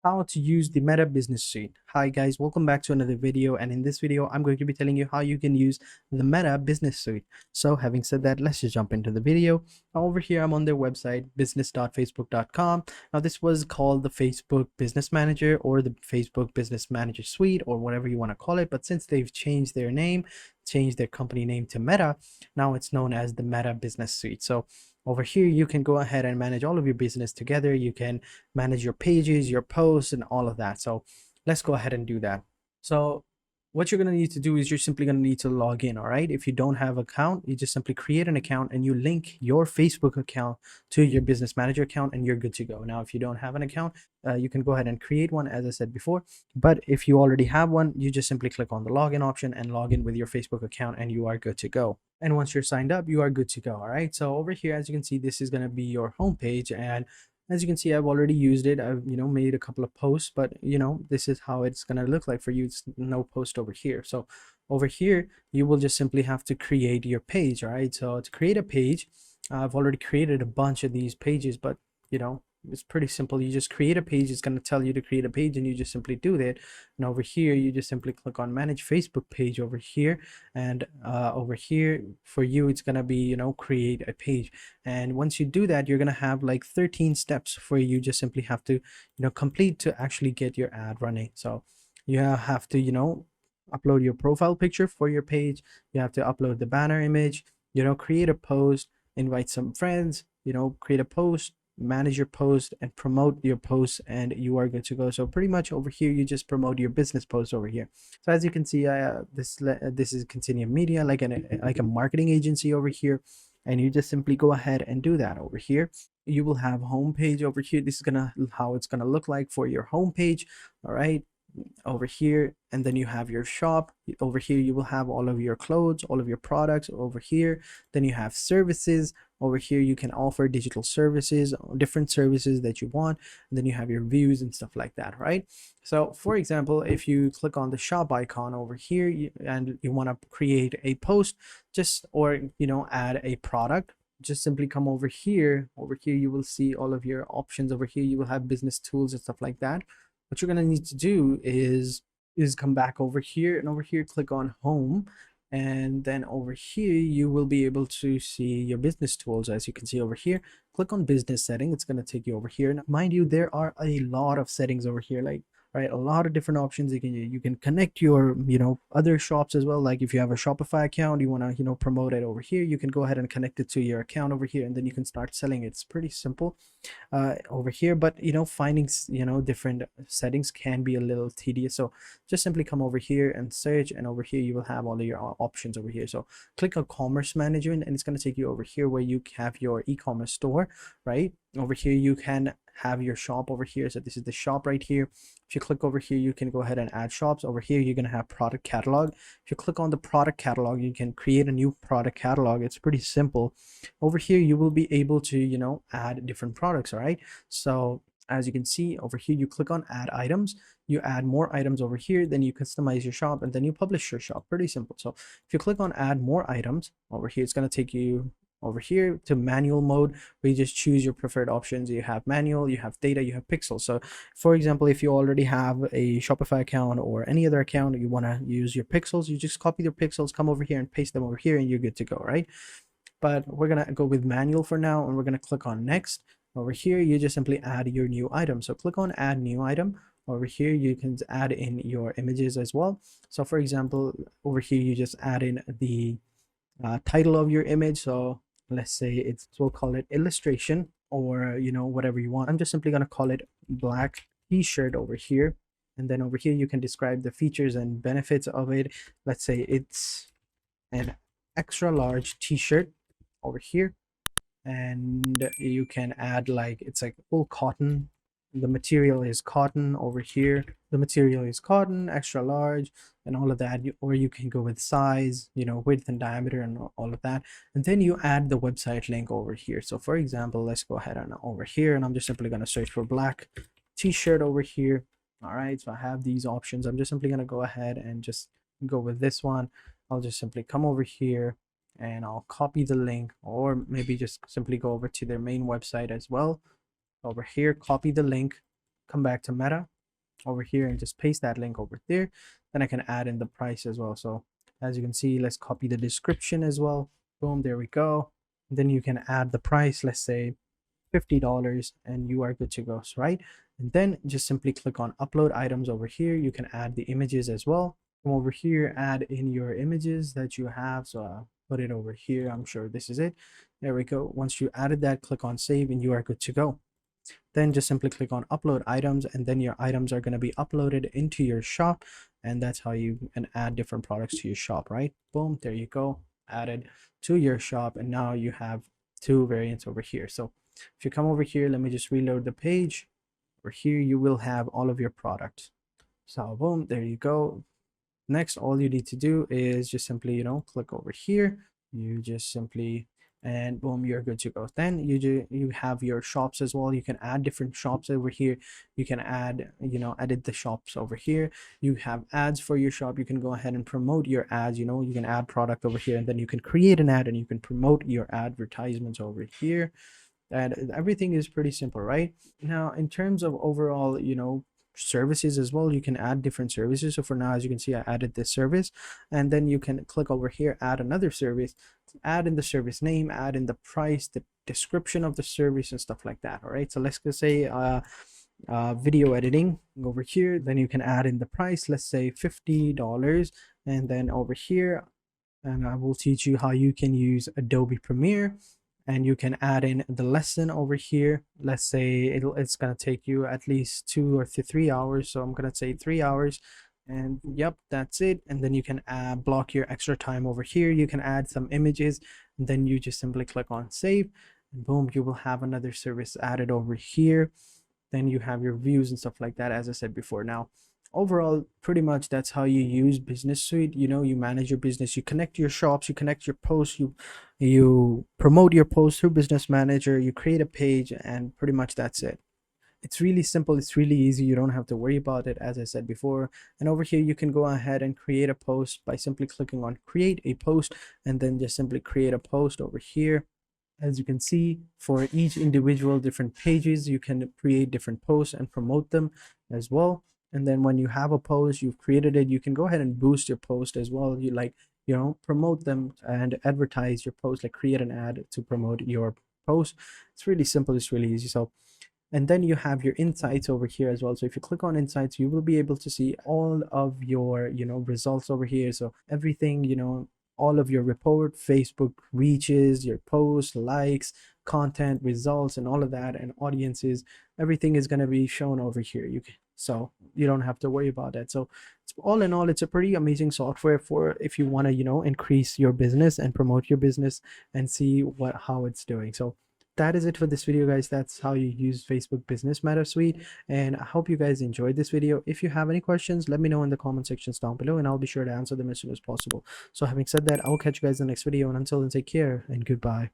How to use the Meta Business Suite. Hi guys, welcome back to another video, and in this video I'm going to be telling you how you can use the Meta Business Suite. So having said that, let's just jump into the video. Over here I'm on their website business.facebook.com. Now this was called the Facebook Business Manager or the Facebook Business Manager Suite or whatever you want to call it, but since they've changed their name, changed their company name to Meta, now it's known as the Meta Business Suite. So over here you can go ahead and manage all of your business together. You can manage your pages, your posts, and all of that. So let's go ahead and do that. So what you're going to need to do is you're simply going to need to log in. All right. If you don't have an account, you just simply create an account and you link your Facebook account to your business manager account and you're good to go. Now, if you don't have an account, you can go ahead and create one, as I said before. But if you already have one, you just simply click on the login option and log in with your Facebook account and you are good to go. And once you're signed up, you are good to go. All right. So over here, as you can see, this is going to be your homepage. And as you can see, I've already used it. I've made a couple of posts, but this is how it's gonna look like for you. It's no post over here. So over here you will just simply have to create your page. All right, so to create a page, I've already created a bunch of these pages, but it's pretty simple. You just create a page. It's going to tell you to create a page and you just simply do that. And over here you just simply click on manage Facebook page over here, and over here for you it's going to be create a page. And once you do that, you're going to have like 13 steps for you just simply have to complete to actually get your ad running. So you have to upload your profile picture for your page. You have to upload the banner image, create a post, invite some friends, create a post, manage your post, and promote your post, and you are good to go. So pretty much over here you just promote your business post over here. So as you can see, this is Continuum Media, like a marketing agency over here, and you just simply go ahead and do that. Over here you will have homepage over here. This is gonna how it's gonna look like for your homepage. All right, over here, and then you have your shop. Over here you will have all of your clothes, all of your products over here. Then you have services. Over here you can offer digital services, different services that you want, and then you have your views and stuff like that, right? So for example, if you click on the shop icon over here, and you want to create a post, just or add a product, just simply come over here. Over here you will see all of your options. Over here you will have business tools and stuff like that. What you're going to need to do is come back over here, and over here click on home, and then over here you will be able to see your business tools. As you can see over here, click on business setting. It's going to take you over here, and mind you, there are a lot of settings over here, like right, a lot of different options. You can connect your other shops as well. Like if you have a Shopify account, you want to promote it over here, you can go ahead and connect it to your account over here, and then you can start selling it. It's pretty simple over here, but finding different settings can be a little tedious. So just simply come over here and search, and over here you will have all of your options over here. So click on commerce management, and it's going to take you over here where you have your e-commerce store. Right over here you can have your shop over here. So this is the shop right here. If you click over here, you can go ahead and add shops. Over here you're going to have product catalog. If you click on the product catalog, you can create a new product catalog. It's pretty simple. Over here you will be able to add different products. All right, so as you can see over here, you click on add items, you add more items over here, then you customize your shop, and then you publish your shop. Pretty simple. So if you click on add more items over here, it's going to take you over here to manual mode, where you just choose your preferred options. You have manual, you have data, you have pixels. So for example, if you already have a Shopify account or any other account, you want to use your pixels, you just copy the pixels, come over here and paste them over here, and you're good to go. Right, but we're gonna go with manual for now, and we're gonna click on next. Over here you just simply add your new item. So click on add new item. Over here you can add in your images as well. So for example, over here you just add in the title of your image. So let's say we'll call it illustration, or whatever you want. I'm just simply going to call it black t-shirt over here, and then over here you can describe the features and benefits of it. Let's say it's an extra large t-shirt over here, and you can add like it's like full cotton. The material is cotton over here. The material is cotton, extra large, and all of that. Or you can go with size, width and diameter, and all of that. And then you add the website link over here. So for example, let's go ahead and over here, and I'm just simply going to search for black t-shirt over here. All right, so I have these options. I'm just simply going to go ahead and just go with this one. I'll just simply come over here and I'll copy the link, or maybe just simply go over to their main website as well. Over here, copy the link, come back to Meta over here and just paste that link over there. Then I can add in the price as well. So as you can see, let's copy the description as well. Boom, there we go. Then you can add the price, let's say $50, and you are good to go, right? And then just simply click on upload items over here. You can add the images as well. Come over here, add in your images that you have. So I'll put it over here. I'm sure this is it. There we go. Once you added that, click on save and you are good to go. Then just simply click on upload items, and then your items are going to be uploaded into your shop, and that's how you can add different products to your shop, right? Boom, there you go, added to your shop, and now you have two variants over here. So if you come over here, let me just reload the page. Over here you will have all of your products. So boom, there you go. Next, all you need to do is just simply, click over here. You just simply, and boom, you're good to go. Then you have your shops as well. You can add different shops over here. You can add, edit the shops over here. You have ads for your shop. You can go ahead and promote your ads. You can add product over here, and then you can create an ad and you can promote your advertisements over here. And everything is pretty simple, right? Now, in terms of overall, services as well, you can add different services. So for now, as you can see, I added this service, and then you can click over here, add another service, add in the service name, add in the price, the description of the service, and stuff like that. All right, so let's just say video editing over here. Then you can add in the price, let's say $50, and then over here, and I will teach you how you can use Adobe Premiere. And you can add in the lesson over here. Let's say it's going to take you at least 2 or 3 hours. So I'm going to say 3 hours, and yep, that's it. And then you can block your extra time over here. You can add some images, and then you just simply click on save, and boom, you will have another service added over here. Then you have your views and stuff like that, as I said before. Now, overall, pretty much that's how you use Business Suite. You manage your business, you connect your shops, you connect your posts, you promote your posts through Business Manager, you create a page, and pretty much that's it. It's really simple, it's really easy. You don't have to worry about it, as I said before. And over here you can go ahead and create a post by simply clicking on create a post, and then just simply create a post over here. As you can see, for each individual different pages, you can create different posts and promote them as well. And then when you have a post, you've created it, you can go ahead and boost your post as well. Promote them and advertise your post, like create an ad to promote your post. It's really simple, it's really easy. So, and then you have your insights over here as well. So if you click on insights, you will be able to see all of your, results over here. So everything, all of your report, Facebook reaches, your posts, likes, content, results, and all of that, and audiences, everything is going to be shown over here. So you don't have to worry about that. So it's, all in all, it's a pretty amazing software for if you want to, increase your business and promote your business and see how it's doing. So that is it for this video, guys. That's how you use Facebook Business Meta Suite, and I hope you guys enjoyed this video. If you have any questions, let me know in the comment sections down below, and I'll be sure to answer them as soon as possible. So having said that, I will catch you guys in the next video, and until then, take care and goodbye.